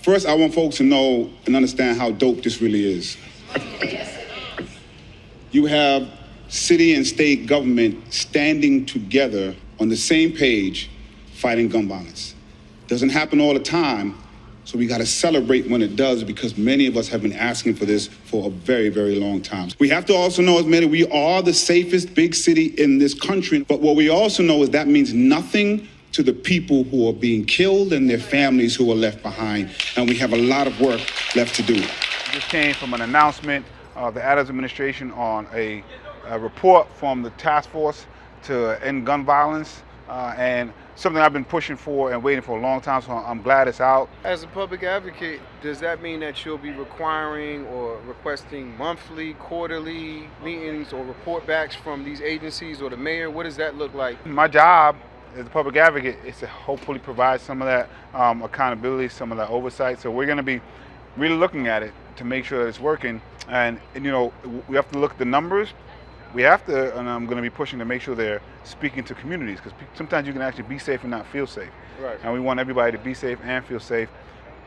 First, I want folks to know and understand how dope this really is. You have city and state government standing together on the same page fighting gun violence. Doesn't happen all the time, so we gotta celebrate when it does, because many of us have been asking for this for a very, very long time. We have to also know, as many, we are the safest big city in this country, but what we also know is that means nothing to the people who are being killed and their families who are left behind, and we have a lot of work left to do. This came from an announcement of the Adams administration on a report from the task force to end gun violence, and something I've been pushing for and waiting for a long time, so I'm glad it's out. As a public advocate, does that mean that you'll be requiring or requesting monthly, quarterly meetings or report backs from these agencies or the mayor? What does that look like? My job as a public advocate is to hopefully provide some of that accountability, some of that oversight. So we're going to be really looking at it to make sure that it's working. And you know, we have to look at the numbers. We have to, and I'm going to be pushing to make sure they're speaking to communities, because sometimes you can actually be safe and not feel safe. Right. And we want everybody to be safe and feel safe.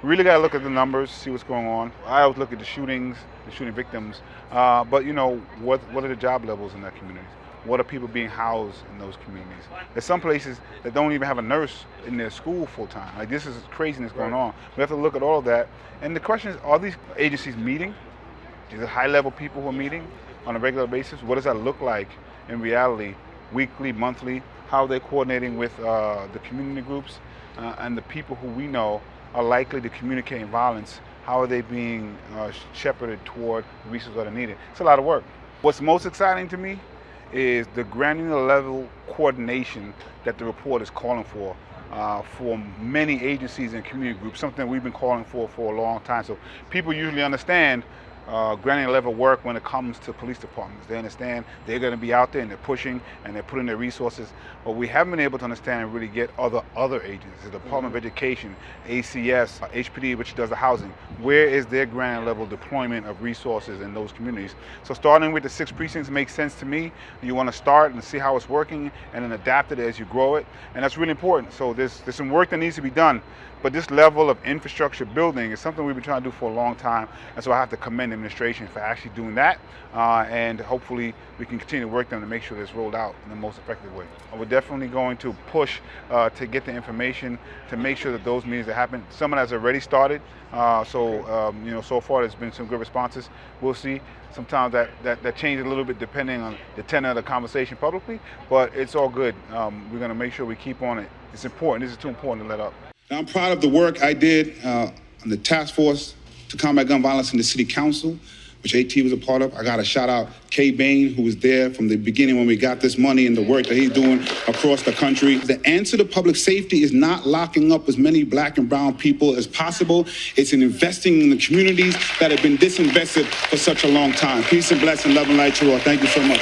We really got to look at the numbers, see what's going on. I always look at the shootings, the shooting victims, but you know, what are the job levels in that communities? What are people being housed in those communities? There's some places that don't even have a nurse in their school full time. Like, this is craziness going on. We have to look at all of that. And the question is, are these agencies meeting? These are high level people who are meeting on a regular basis? What does that look like in reality, weekly, monthly? How are they coordinating with the community groups and the people who we know are likely to communicate violence? How are they being shepherded toward the resources that are needed? It's a lot of work. What's most exciting to me is the granular level coordination that the report is calling for many agencies and community groups, something we've been calling for a long time. So people usually understand granular level work when it comes to police departments. They understand they're going to be out there and they're pushing and they're putting their resources, but we haven't been able to understand and really get other agencies, the Department of Education, ACS, HPD, which does the housing. Where is their granular level deployment of resources in those communities? So starting with the 6 precincts makes sense to me. You want to start and see how it's working and then adapt it as you grow it, and that's really important. So there's some work that needs to be done, but this level of infrastructure building is something we've been trying to do for a long time, and so I have to commend the administration for actually doing that, and hopefully we can continue to work them to make sure it's rolled out in the most effective way. We're definitely going to push to get the information to make sure that those meetings that happen. Some of that has already started, you know, so far there's been some good responses. We'll see. Sometimes that changes a little bit depending on the tenor of the conversation publicly, but it's all good. We're going to make sure we keep on it. It's important. This is too important to let up. Now, I'm proud of the work I did on the task force to combat gun violence in the city council, which AT was a part of. I got to shout out K Bain, who was there from the beginning when we got this money, and the work that he's doing across the country. The answer to public safety is not locking up as many black and brown people as possible. It's in investing in the communities that have been disinvested for such a long time. Peace and blessing, love and light to all. Thank you so much.